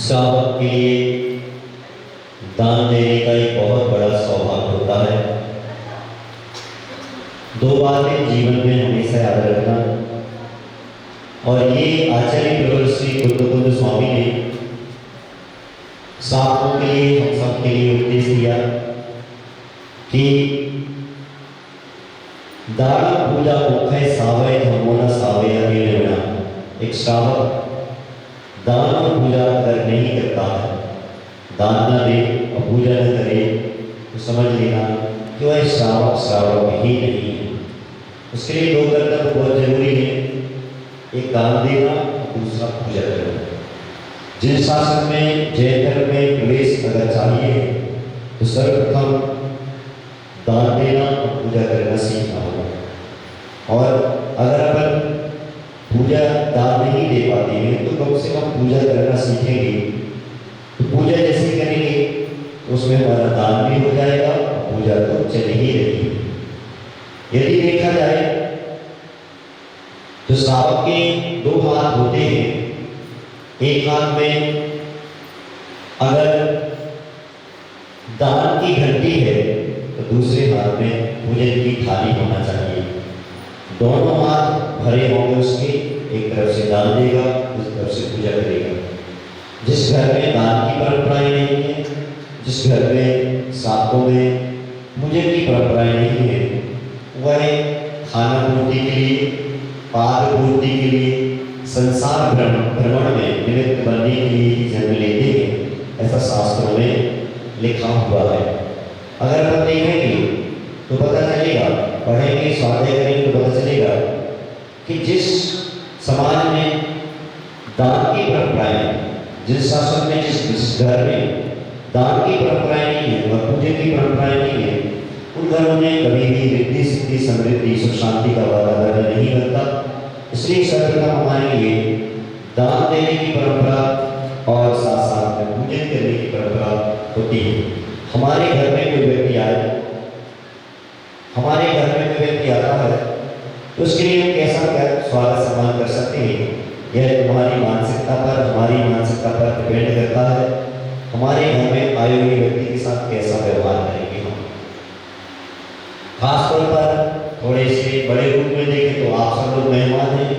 साहब के लिए दान देने का एक बहुत बड़ा सौभाग्य होता है। दो बातें जीवन में हमेशा याद रखना, और ये आचार्य प्रवर श्री बुद्ध स्वामी ने साधकों के लिए, हम सब के लिए उपदेश दिया कि दान पूजा मुख्य सावय धर्मोना सावय लेना। एक श्रावक दान और पूजा अगर नहीं करता है, दान न दे और पूजा न करे, तो समझ लेना कि वह श्रावक ही नहीं है। उसके लिए दो कर्तव्य बहुत जरूरी है, एक दान देना और दूसरा पूजा करना। जिन शासन में जैन धर्म में प्रवेश अगर चाहिए तो सर्वप्रथम दान देना और पूजा करना सीखना होगा। और अगर अपन पूजा दान नहीं दे पाते हैं तो कम से कम पूजा करना सीखेंगे। तो पूजा जैसे करेंगे उसमें हमारा दान भी हो जाएगा, पूजा तो चल ही रही। यदि देखा जाए तो श्रावक के दो हाथ होते हैं। एक हाथ में अगर दान की घंटी है तो दूसरे हाथ में पूजन की थाली होना चाहिए। दोनों हाथ भरे होंगे उसके, एक तरफ से दान देगा, दूसरी तरफ से पूजा करेगा। जिस घर में दान की परंपराएं नहीं है, जिस घर में साधकों में पूजन की परंपराएं नहीं है, वह खाना पूर्ति के लिए, पाद पूर्ति के लिए, संसार भ्रमण में निमित्त बनने के लिए जन्म लेते हैं। ऐसा शास्त्रों में लिखा हुआ है। अगर हम देखेंगे तो पता चलेगा, पढ़ेंगे स्वाध्याय करेंगे तो पता चलेगा कि जिस समाज में दान की परंपराएं, जिस शासन में, जिस घर में दान की परंपराएं नहीं है और पूजन की परंपराएं नहीं है, उन घरों में कभी भी रिद्धि सिद्धि समृद्धि सुख शांति का वातावरण नहीं बनता। इसलिए सर्वप्रथम हमारे लिए दान देने की परंपरा और साथ साथ में पूजन करने की परंपरा होती है। हमारे घर में कोई व्यक्ति आए, हमारे घर में कोई व्यक्ति आता है तो उसके लिए हम कैसा क्या स्वागत सम्मान कर सकते हैं, यह तुम्हारी मानसिकता पर, हमारी मानसिकता पर डिपेंड करता है। हमारे घर में आए हुए व्यक्ति के साथ कैसा व्यवहार करेंगे हम। खासतौर पर थोड़े से बड़े रूप में देखें तो आप सब लोग मेहमान हैं,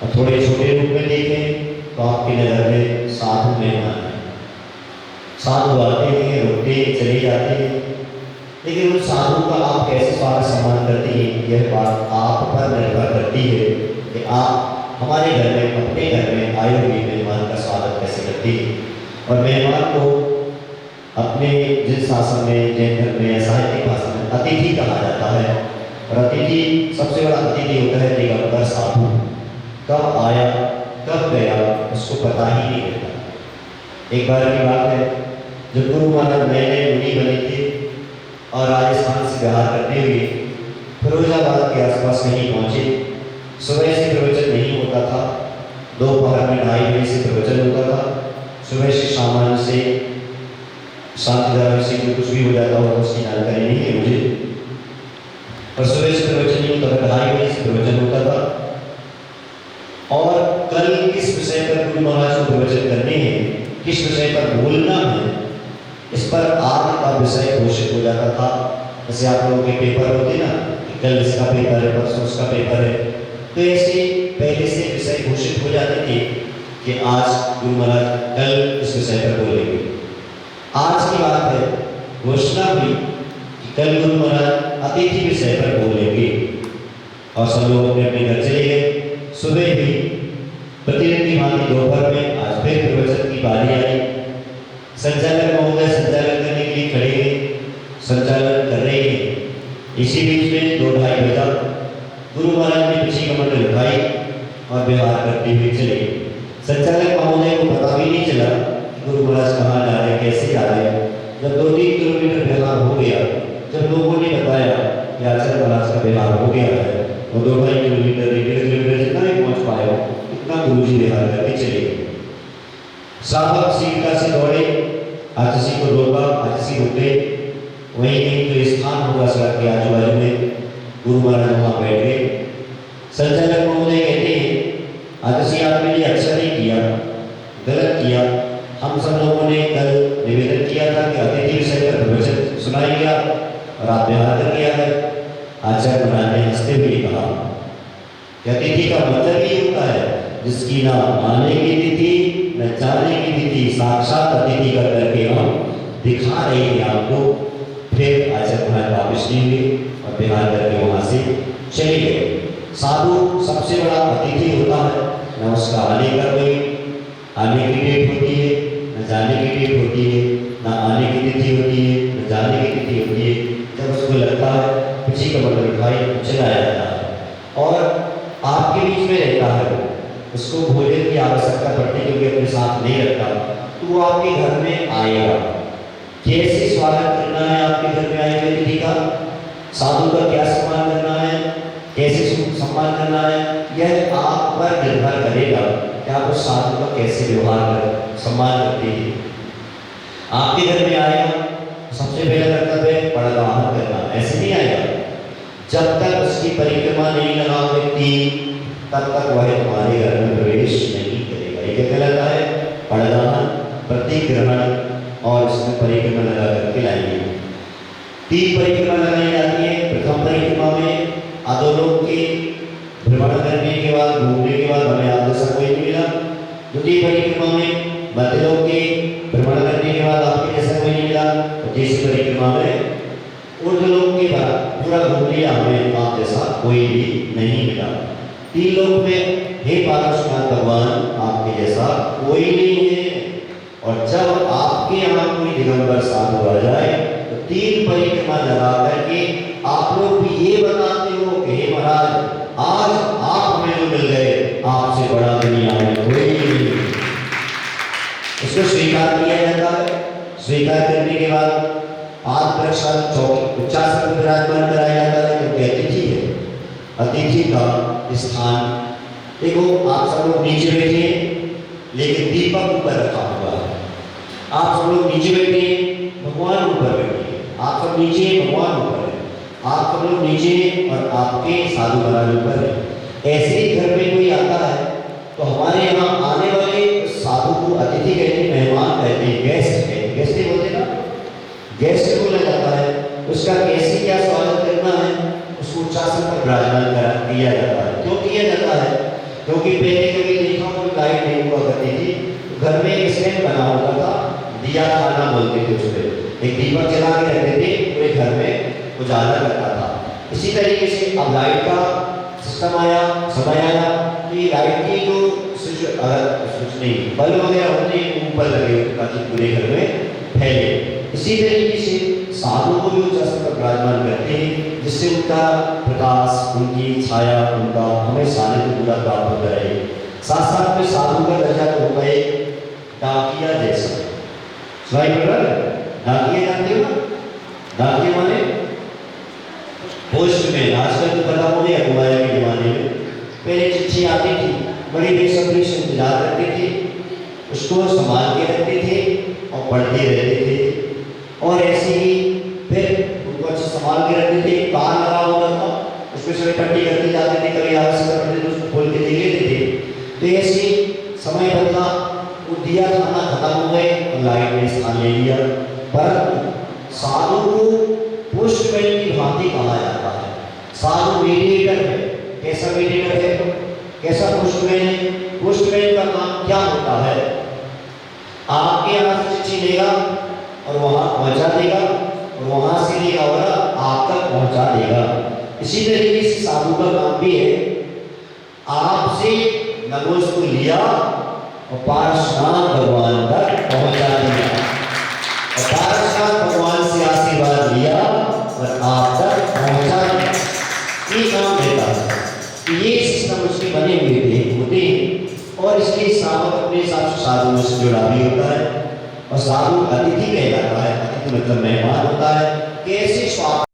और थोड़े छोटे रूप में देखें तो आपके नगर में साधु मेहमान हैं। साधु आते हैं, रुकते चले जाते हैं, लेकिन उन साधु का आप कैसे स्वागत सम्मान करते हैं, यह बात आप पर निर्भर करती है कि आप हमारे घर में, अपने घर में आए हुए मेहमान का स्वागत कैसे करते हैं। और मेहमान को अपने जिन शासन में, जैन धर्म में, साहित्यिक भाषा में अतिथि कहा जाता है। और अतिथि, सबसे बड़ा अतिथि होता है दिगंबर साधु। कब आया कब गया उसको पता ही नहीं रहता। एक बार की बात है, जब गुरु महाराज नए नए मुनि बने थे और राजस्थान से बिहार करते हुए फिरोजाबाद के आसपास कहीं पहुँचे। सुबह से प्रवचन नहीं होता था, दोपहर में 2:30 बजे से प्रवचन होता था, सुबह से सामान्य से 7 से कुछ भी हो जाता हो उसकी जानकारी नहीं है मुझे। और सुबह से प्रवचन नहीं होता था, 2:30 बजे से प्रवचन होता था। और कल किस विषय पर गुरु महाराज को प्रवचन करने हैं, किस विषय पर बोलना है, इस पर आज का विषय घोषित हो जाता था। जैसे आप लोगों के पेपर होते ना, कल इसका पेपर है, परसों उसका पेपर है, तो ऐसे पहले से विषय घोषित हो जाते थे कि आज गुरु महाराज कल इस विषय पर बोलेंगे। आज की बात है, घोषणा हुई कि कल गुरु महाराज अतिथि विषय पर बोलेंगे। और सब लोग अपने अपने घर चले गए। सुबह भी प्रतिदिन की भांति दोपहर में आज फिर प्रवचन की बारी आई। संचालक महोदय संचालन करने के लिए खड़े हैं, संचालन कर रहे हैं। इसी बीच में 2:30 बजा, गुरु महाराज ने पीछे कमंडल उठाई और व्यवहार करते हुए चले। संचालक महोदय को पता भी नहीं चला गुरु महाराज कहाँ जा रहे हैं, कैसे जा रहे हैं। जब 2-3 किलोमीटर व्यवहार हो गया, जब लोगों ने बताया कि आचार्य महाराज का व्यवहार हो गया है, और 2-2.5 किलोमीटर, 1.5 किलोमीटर जितना भी पहुँच पाए इतना गुरु जी व्यवहार करके चले गए। साहब सीता से दौड़े, आचसी को रोका, आचसी रुके। वहीं कहीं तो स्थान होगा सड़क के आजू बाजू में, गुरु महाराज वहाँ बैठ गए। संचालक महोदय कहते हैं आचसी आपने ये अच्छा नहीं किया, गलत किया। हम सब लोगों ने कल निवेदन किया था कि अतिथि विषय पर प्रवचन सुनाएंगे और आप व्यवहार कर किया है। आचार्य महाराज ने हंसते हुए कहा कि अतिथि का मतलब ही होता है जिसकी ना आने की तिथि न जाने की तिथि, साक्षात अतिथि कर करके हम दिखा रहे हैं आपको। फिर आचार्य महाराज वापिस नहीं हुए और बिहार करके वहाँ से चले गए। साधु सबसे बड़ा अतिथि होता है, न उसका आने का कोई आने की डेट होती है, न जाने की डेट होती है, न आने की तिथि होती है, न जाने की तिथि होती है। जब उसको लगता है किसी का मतलब उठाई चला जाता है और आपके बीच में रहता है, उसको भोजन की आवश्यकता पड़ती है क्योंकि अपने साथ नहीं रखता, तो वो आपके घर में आएगा। कैसे स्वागत करना है आपके घर में आए हुए अतिथि का, साधु का क्या सम्मान करना है, कैसे सम्मान करना है, यह आप पर निर्भर करेगा कि आप उस साधु का कैसे व्यवहार कर सम्मान करते हैं। आपके घर में आएगा, सबसे पहला कर्तव्य पड़गाहन करना, ऐसे नहीं आएगा। जब तक उसकी परिक्रमा नहीं लगा व्यक्ति, तब तक वह तुम्हारे घर में प्रवेश नहीं करेगा। ये क्या कहलाता है? पड़गाहन, प्रतिग्रहण और इसमें परिक्रमा लगा करके लाएंगे। 3 परिक्रमा लगाई जाती है। प्रथम परिक्रमा में अधोलोक के भ्रमण करने के बाद, घूमने के बाद हमें आप जैसा कोई नहीं मिला। द्वितीय परिक्रमा में मध्यलोक के भ्रमण करने के बाद आपके जैसा कोई नहीं मिला। और तीसरी परिक्रमा में ऊर्ध्वलोक के बाद पूरा घूम लिया, हमें आप जैसा कोई भी नहीं मिला। 3 लोक में हे पारसनाथ भगवान, आपके जैसा कोई नहीं है। और जब आपके यहाँ कोई दिगंबर साधु आ जाए तो 3 परिक्रमा लगा करके आप लोग भी ये बताते हो कि हे महाराज, आज आप हमें जो मिल गए, आपसे बड़ा दुनिया में कोई नहीं। उसको स्वीकार किया जाता है। स्वीकार करने के बाद पाद प्रक्षाल चौकी उच्चासन में विराजमान कराया जाता है क्योंकि अतिथि है। अतिथि का स्थान देखो, आप सब लोग नीचे बैठे लेकिन दीपक ऊपर रखा हुआ है। आप सब लोग नीचे बैठे, भगवान ऊपर बैठे। आप सब नीचे, भगवान ऊपर है। आप सब लोग नीचे और आपके साधु महाराज ऊपर है। ऐसे ही घर में कोई आता है तो हमारे यहाँ आने वाले साधु को अतिथि कहते हैं, मेहमान कहते हैं, गेस्ट कहते हैं। गेस्ट ही बोलते ना, गेस्ट बोला जाता है। उसका कैसे क्या स्वागत करना है, उसको उच्चासन पर विराजमान किया जाता है। क्यों किया जाता है? क्योंकि पहले कभी देखा कोई लाइट नहीं हुआ करती थी, घर में एक स्टैंड बना होता था, दिया खाना बोलते थे उसमें, एक दीपक जला के रखते थे, पूरे घर में उजाला करता था। इसी तरीके से अब लाइट का सिस्टम आया, समय आया कि लाइट की जो स्विच, अगर स्विच नहीं बल्ब वगैरह होते हैं ऊपर लगे ताकि पूरे घर में फैले। इसी तरीके से साधु को भी उस स्तर पर विराजमान करते हैं जिससे उनका प्रकाश, उनकी छाया, उनका हमें सानिध्य पूरा प्राप्त होता रहे। साथ साथ में साधु का दर्जा तो होगा एक डाकिया जैसा। सुनाई पड़ रहा है? डाकिया जानते हो ना? डाकिया माने पोस्टमैन। आजकल तो पता हो गया मोबाइल के जमाने में, पहले चिट्ठी आती थी, बड़ी बेसब्री से इंतजार करते थे, उसको संभाल के रखते थे और पढ़ते रहते थे। और ऐसे ही फिर उनको अच्छे संभाल के रखते थे, तार लगा होता था, उसमें से पट्टी करते जाते थे, कभी आवश्यक पड़ते थे उसको खोल के दे लेते थे। तो ऐसे समय बदला, वो दिया खाना खत्म हो गए और लाइट ने स्थान ले लिया। परंतु साधु को पोस्टमैन की भांति कहा जाता है। साधु मीडिएटर है। कैसा मीडिएटर है? कैसा पोस्टमैन है? पोस्टमैन का काम क्या होता है? आपके यहाँ से चिट्ठी लेगा और वहां पहुंचा देगा, और वहां से लेगा और आप तक पहुंचा देगा। इसी तरीके से साधु का काम भी है, आपसे नगोश को लिया और पारशुराम भगवान तक पहुंचा दिया, और पारशुराम भगवान से आशीर्वाद लिया और आप तक पहुंचा दिया। ये काम रहता है। ये सिस्टम उसके बने हुए थे, होते हैं, और इसके साथ अपने हिसाब से साधुओं से जुड़ा भी होता है। और साधु अतिथि कहलाता है। अतिथि मतलब मेहमान होता है। कैसे स्वागत